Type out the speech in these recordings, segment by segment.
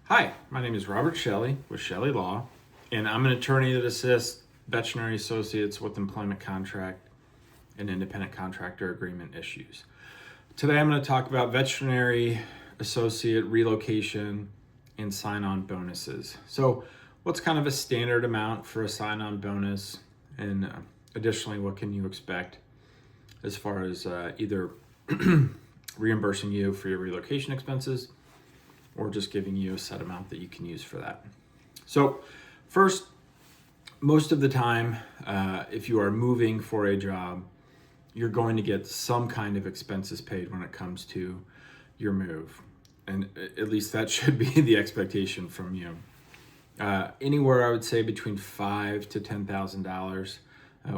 Hi, my name is Robert Chelle with Chelle Law, and I'm an attorney that assists veterinary associates with employment contract and independent contractor agreement issues. Today I'm going to talk about veterinary associate relocation and sign-on bonuses. So what's kind of a standard amount for a sign-on bonus, and additionally what can you expect as far as either reimbursing you for your relocation expenses or just giving you a set amount that you can use for that. So first, most of the time, if you are moving for a job, you're going to get some kind of expenses paid when it comes to your move. And at least that should be the expectation from you. Anywhere I would say between $5,000 to $10,000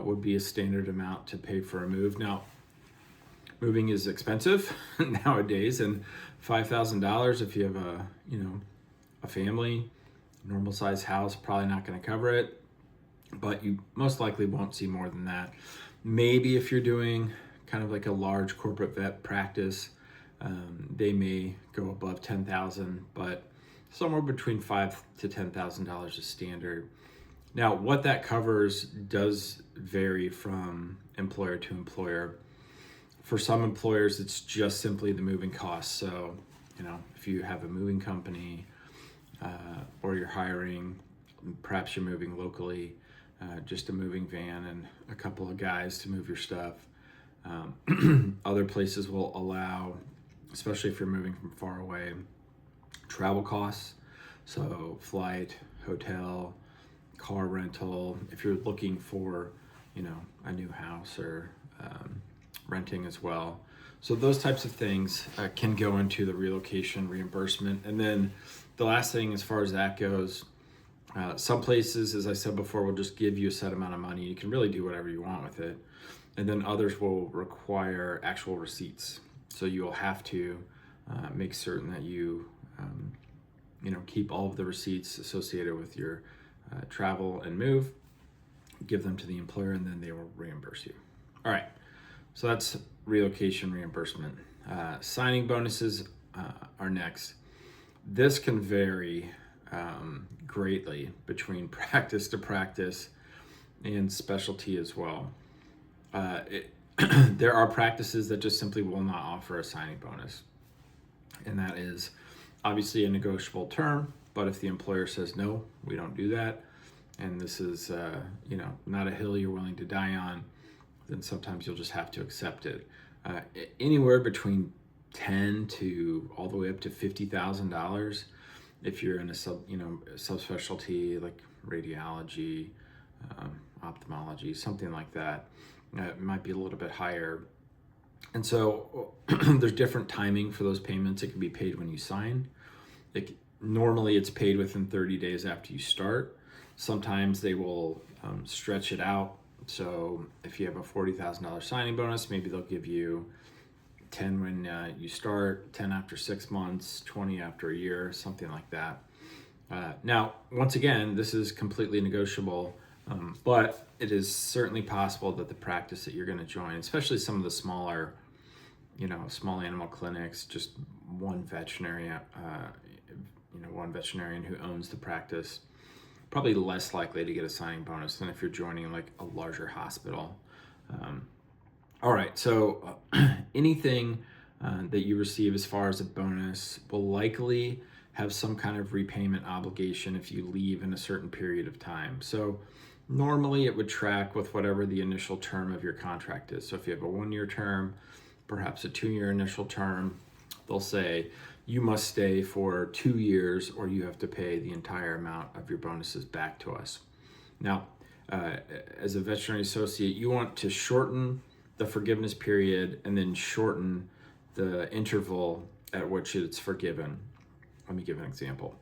would be a standard amount to pay for a move. Now, moving is expensive nowadays, and $5,000 if you have a family, normal size house, probably not going to cover it, but you most likely won't see more than that. Maybe if you're doing kind of like a large corporate vet practice, they may go above $10,000, but somewhere between $5,000 to $10,000 is standard. Now, what that covers does vary from employer to employer. For some employers, it's just simply the moving costs. So, if you have a moving company or you're hiring, perhaps you're moving locally, just a moving van and a couple of guys to move your stuff. Other places will allow, especially if you're moving from far away, travel costs. So flight, hotel, car rental. If you're looking for, a new house or renting as well. So those types of things can go into the relocation reimbursement. And then the last thing as far as that goes, some places, as I said before, will just give you a set amount of money. You can really do whatever you want with it. And then others will require actual receipts. So you'll have to make certain that you keep all of the receipts associated with your travel and move, give them to the employer, and then they will reimburse you. All right. So that's relocation reimbursement. Signing bonuses are next. This can vary greatly between practice to practice and specialty as well. There are practices that just simply will not offer a signing bonus. And that is obviously a negotiable term, but if the employer says, no, we don't do that, and this is not a hill you're willing to die on, then sometimes you'll just have to accept it. Anywhere between $10,000 to all the way up to $50,000 if you're in a subspecialty like radiology, ophthalmology, something like that. It might be a little bit higher. And so there's different timing for those payments. It can be paid when you sign. Normally it's paid within 30 days after you start. Sometimes they will stretch it out. So if you have a $40,000 signing bonus, maybe they'll give you 10 when you start, 10 after 6 months, 20 after a year, something like that. Now, once again, this is completely negotiable, but it is certainly possible that the practice that you're going to join, especially some of the smaller, small animal clinics, just one veterinarian who owns the practice, probably less likely to get a signing bonus than if you're joining like a larger hospital. All right, so anything that you receive as far as a bonus will likely have some kind of repayment obligation if you leave in a certain period of time. So normally it would track with whatever the initial term of your contract is. So if you have a 1-year term, perhaps a 2-year initial term, they'll say you must stay for 2 years or you have to pay the entire amount of your bonuses back to us. Now, as a veterinary associate, you want to shorten the forgiveness period and then shorten the interval at which it's forgiven. Let me give an example.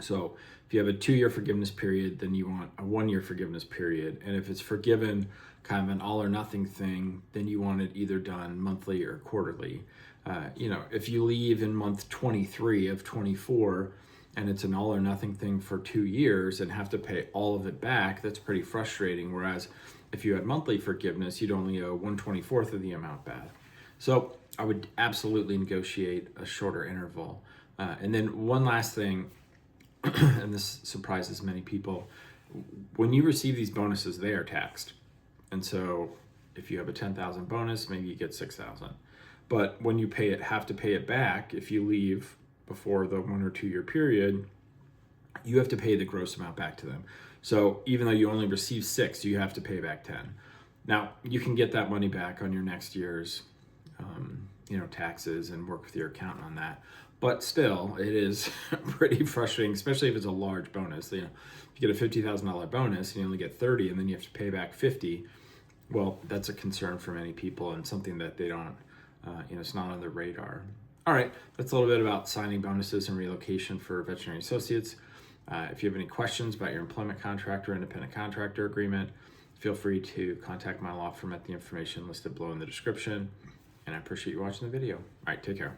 So if you have a 2-year forgiveness period, then you want a 1-year forgiveness period. And if it's forgiven kind of an all or nothing thing, then you want it either done monthly or quarterly. If you leave in month 23 of 24 and it's an all or nothing thing for 2 years and have to pay all of it back, that's pretty frustrating. Whereas if you had monthly forgiveness, you'd only owe 1/24 of the amount back. So I would absolutely negotiate a shorter interval. And then one last thing, and this surprises many people, when you receive these bonuses, they are taxed. And so if you have a 10,000 bonus, maybe you get 6,000. But when you have to pay it back, if you leave before the 1 or 2 year period, you have to pay the gross amount back to them. So even though you only receive 6, you have to pay back 10. Now you can get that money back on your next year's, taxes and work with your accountant on that. But still, it is pretty frustrating, especially if it's a large bonus. If you get a $50,000 bonus and you only get 30, and then you have to pay back 50. Well, that's a concern for many people and something that they don't, it's not on their radar. All right, that's a little bit about signing bonuses and relocation for veterinary associates. If you have any questions about your employment contract or independent contractor agreement, feel free to contact my law firm at the information listed below in the description. And I appreciate you watching the video. All right, take care.